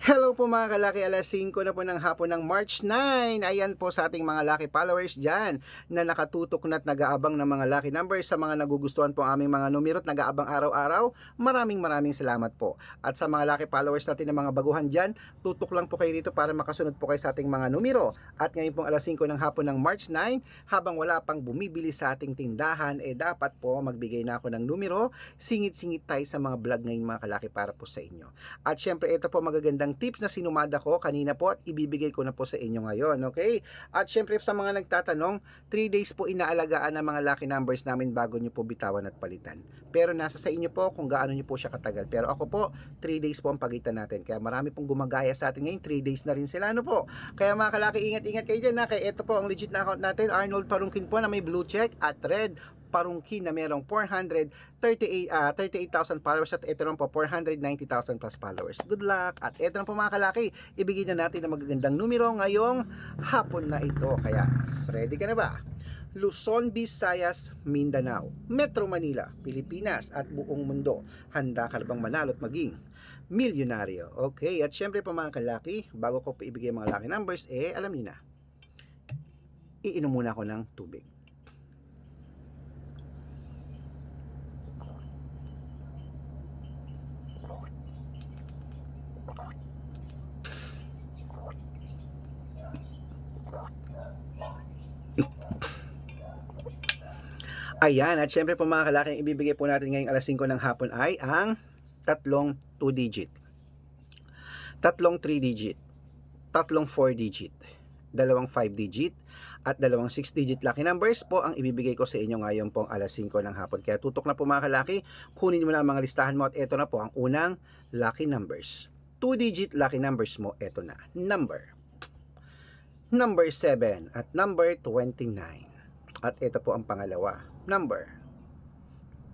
Hello po mga kalaki, alas 5 na po ng hapon ng March 9. Ayan po sa ating mga lucky followers dyan na nakatutok na at nag-aabang ng mga lucky numbers sa mga nagugustuhan po aming mga numero at nag-aabang araw-araw. Maraming salamat po. At sa mga lucky followers natin ng mga baguhan dyan, tutok lang po kayo rito para makasunod po kayo sa ating mga numero. At ngayon pong alas 5 ng hapon ng March 9, habang wala pang bumibili sa ating tindahan, dapat po magbigay na ako ng numero. Singit-singit tayo sa mga vlog ngayon mga kalaki para po sa inyo. At syempre ito po magagandang tips na sinumada ko kanina po at ibibigay ko na po sa inyo ngayon, okay? At syempre sa mga nagtatanong, 3 days po inaalagaan ng mga lucky numbers namin bago nyo po bitawan at palitan. Pero nasa sa inyo po kung gaano nyo po siya katagal. Pero ako po, 3 days po ang pagitan natin. Kaya marami pong gumagaya sa atin ngayon, 3 days na rin sila, ano po? Kaya mga kalaki, ingat-ingat kayo dyan, ha? Kaya ito po ang legit na account natin, Arnold Parungkin po na may blue check at red Parungkin na merong 38,000 followers at ito naman po 490,000 plus followers. Good luck! At ito naman po mga kalaki, ibigay na natin ang magagandang numero ngayong hapon na ito. Kaya ready ka na ba? Luzon, Visayas, Mindanao, Metro Manila, Pilipinas at buong mundo. Handa ka na bang manalo at maging milyonaryo? Okay, at syempre po mga kalaki, bago ko po ibigay mga lucky numbers, alam niyo na, iinom muna ako ng tubig. Ayan, at syempre po mga kalaki, ibibigay po natin ngayong alas 5 ng hapon ay ang tatlong 2 digit, tatlong 3 digit, tatlong 4 digit, dalawang 5 digit, at dalawang 6 digit lucky numbers po ang ibibigay ko sa inyo ngayon pong alas 5 ng hapon. Kaya tutok na po mga kalaki, kunin mo na ang mga listahan mo at eto na po ang unang lucky numbers. 2 digit lucky numbers mo, eto na. Number 7 at number 29. At ito po ang pangalawa, number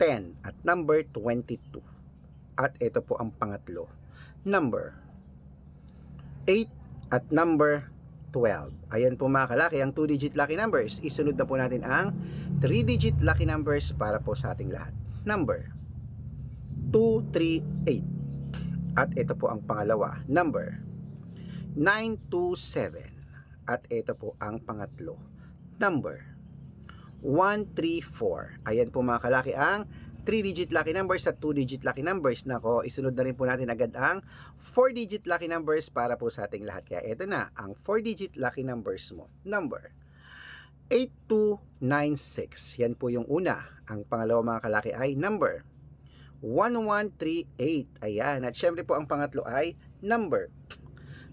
10 at number 22. At ito po ang pangatlo, number 8 at number 12. Ayan po mga kalaki, ang 2-digit lucky numbers. Isunod na po natin ang 3-digit lucky numbers para po sa ating lahat. Number 238. At ito po ang pangalawa, number 927. At ito po ang pangatlo, number 134. Ayan po mga kalaki ang 3-digit lucky numbers at 2-digit lucky numbers. Nako, isunod na rin po natin agad ang 4-digit lucky numbers para po sa ating lahat. Kaya ito na ang 4-digit lucky numbers mo. Number 8296. Yan po yung una. Ang pangalawa mga kalaki ay number 1138. Ayan. At syempre po ang pangatlo ay number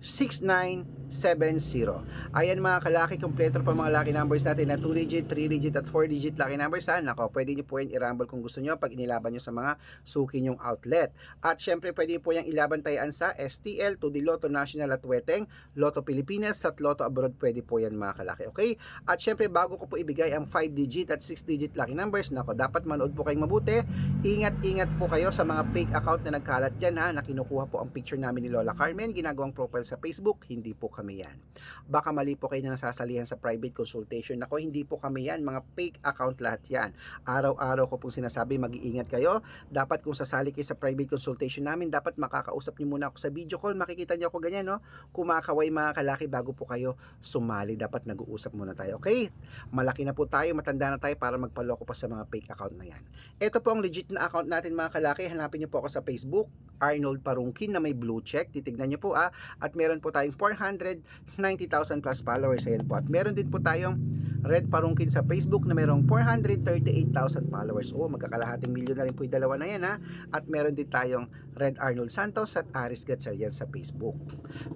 6970. Ayan mga kalaki, kompleto pa mga lucky numbers natin na 2-digit, 3-digit at 4-digit lucky numbers. Nako, pwede nyo po yan i-rumble kung gusto nyo pag inilaban nyo sa mga suki nyong outlet. At syempre pwede po yung ilaban tayaan sa STL, to the Lotto National at Weteng, Lotto Pilipinas at Lotto Abroad. Pwede po yan mga kalaki, okay? At syempre bago ko po ibigay ang 5-digit at 6-digit lucky numbers, nako, dapat manood po kayong mabuti. Ingat po kayo sa mga fake account na nagkalat dyan, na kinukuha po ang picture namin ni Lola Carmen, ginagawang profile sa Facebook. Hindi po kami yan. Baka mali po kayo na nasasalihan sa private consultation. Ako, hindi po kami yan. Mga fake account lahat yan. Araw-araw ko pong sinasabi, mag-iingat kayo. Dapat kung sasali kayo sa private consultation namin, dapat makakausap niyo muna ako sa video call. Makikita niyo ako ganyan, no? Kumakaway mga kalaki bago po kayo sumali. Dapat nag-uusap muna tayo, okay? Malaki na po tayo, matanda na tayo para magpaloko pa sa mga fake account na yan. Ito po ang legit na account natin mga kalaki. Hanapin niyo po ako sa Facebook, Arnold Parungkin na may blue check. Titignan niyo po, at meron po tayong 490,000 plus followers. Ayan po. At meron din po tayong Red Parungkin sa Facebook na merong 438,000 followers. Magkakalahating milyon na rin po yung dalawa na yan, At meron din tayong Red Arnold Santos at Aris Gatchalian sa Facebook.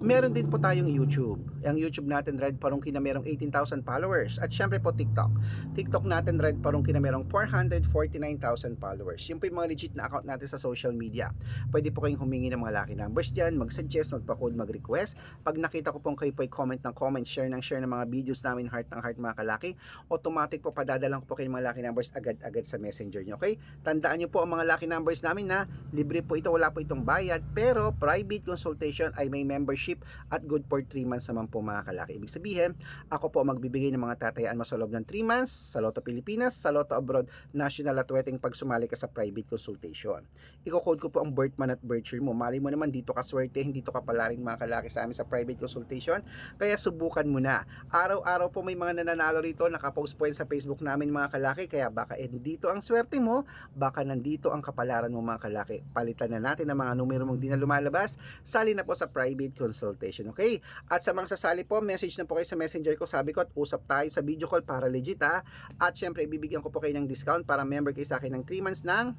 Meron din po tayong YouTube. Ang YouTube natin, Red Parungkin na merong 18,000 followers. At syempre po TikTok. TikTok natin, Red Parungkin na merong 449,000 followers. Yun po yung mga legit na account natin sa social media. Pwede po kayong humingi ng mga lucky numbers dyan, mag-suggest, magpa-code, mag-request. Pag nakita ko pong kayo po ay comment ng comment, share ng mga videos namin, heart ng heart mga kalaki, kalaki, automatic po padadalan ko po kayo ng mga lucky numbers agad-agad sa messenger nyo. Okay? Tandaan nyo po ang mga lucky numbers namin na libre po ito, wala po itong bayad, pero private consultation ay may membership at good for 3 months naman po mga kalaki. Ibig sabihin, ako po magbibigay ng mga tatayaan mo sa loob ng 3 months sa Lotto Pilipinas, sa Lotto Abroad, national at wedding pag sumali ka sa private consultation. Iko-code ko po ang birth month at birth year mo. Mali mo naman dito ka swerte, hindi to kapalaring mga kalaki sa amin sa private consultation. Kaya subukan mo na. Araw-araw po may mga nananalo rito, nakapost po yan sa Facebook namin mga kalaki. Kaya baka dito ang swerte mo, baka nandito ang kapalaran mo mga kalaki. Palitan na natin ang mga numero mong di na lumalabas. Sali na po sa private consultation. Okay? At sa mga sasali po, message na po kayo sa messenger ko. Sabi ko at usap tayo sa video call para legit ha. At syempre ibibigyan ko po kayo ng discount para member kayo sa akin ng 3 months ng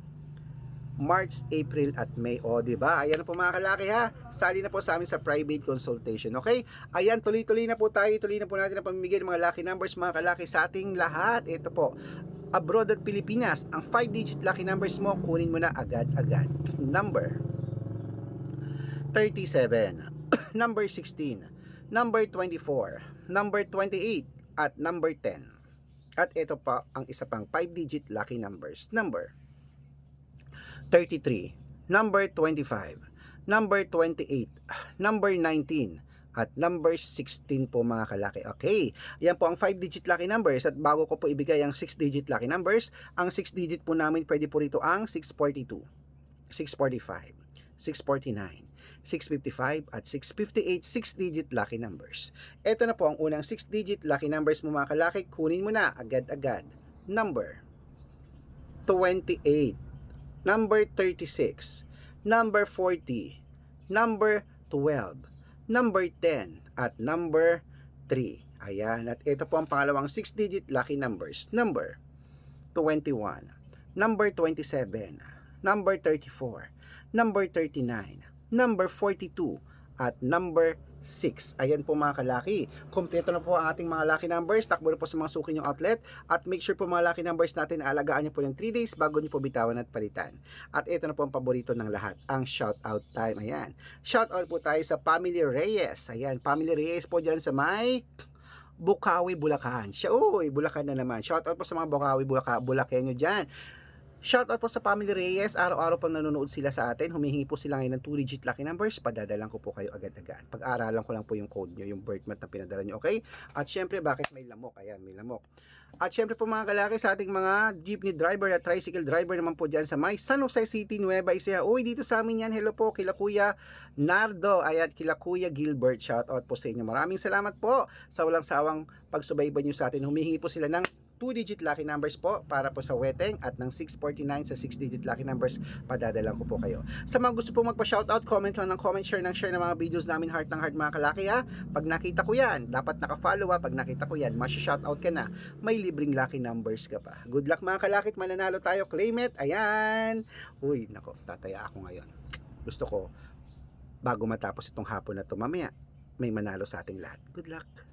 March, April at May. O, diba? Ayan po mga kalaki ha. Sali na po sa amin sa private consultation. Okay? Ayan, tuloy-tuloy na po tayo. Tuloy na po natin ang pamimigay ng mga lucky numbers mga kalaki sa ating lahat. Ito po. Abroad at Pilipinas, ang 5-digit lucky numbers mo, kunin mo na agad-agad. Number 37, number 16, number 24, number 28, at number 10. At ito pa ang isa pang 5-digit lucky numbers. Number 33, number 25, number 28, number 19, at number 16 po mga kalaki. Okay, yan po ang 5-digit lucky numbers. At bago ko po ibigay ang 6-digit lucky numbers, ang 6-digit po namin pwede po rito ang 642, 645, 649, 655 at 658 6-digit lucky numbers. Ito na po ang unang 6-digit lucky numbers mo mga kalaki. Kunin mo na agad-agad. Number 28, number 36, number 40, number 12, number 10, at number 3. Ayan, at ito po ang pangalawang 6-digit lucky numbers. Number 21, number 27, number 34, number 39, number 42, at number 6. Ayan po mga kalaki. Kompleto na po ang ating mga lucky numbers. Takbo na po sa mga suki nyong outlet. At make sure po mga lucky numbers natin, aalagaan nyo po ng 3 days bago nyo po bitawan at palitan. At ito na po ang paborito ng lahat, ang shoutout time. Ayan. Shoutout po tayo sa Family Reyes. Ayan, Family Reyes po dyan sa may Bukawi, Bulacan. Uy, Bulacan na naman. Shoutout po sa mga Bukawi, Bulacanyo dyan. Shoutout po sa Family Reyes, araw-araw pang nanonood sila sa atin, humihingi po sila ngayon ng 2-digit lucky numbers, padadalan ko po kayo agad-agad. Pag-aaralan ko lang po yung code nyo, yung birth month na pinadala nyo, okay? At syempre, bakit may lamok? Ayan, may lamok. At syempre po mga kalaki, sa ating mga jeepney driver at tricycle driver naman po dyan sa may San Jose City, Nueva Ecija. Uy, dito sa amin yan, hello po, kila Kuya Nardo, ayan, kila Kuya Gilbert, shoutout po sa inyo. Maraming salamat po sa walang sawang pagsubaybay nyo sa atin. Humihingi po sila ng 2-digit lucky numbers po para po sa wedding at ng 649 sa 6-digit lucky numbers, padadalan ko po kayo. Sa mga gusto po magpa-shoutout, comment lang ng comment, share ng mga videos namin, heart ng heart mga kalaki ha. Pag nakita ko yan, dapat naka-follow ha. Pag nakita ko yan, masya-shoutout ka na, may libreng lucky numbers ka pa. Good luck mga kalakit, mananalo tayo, claim it, ayan. Uy, nako, tataya ako ngayon. Gusto ko, bago matapos itong hapon na to, mamaya, may manalo sa ating lahat. Good luck.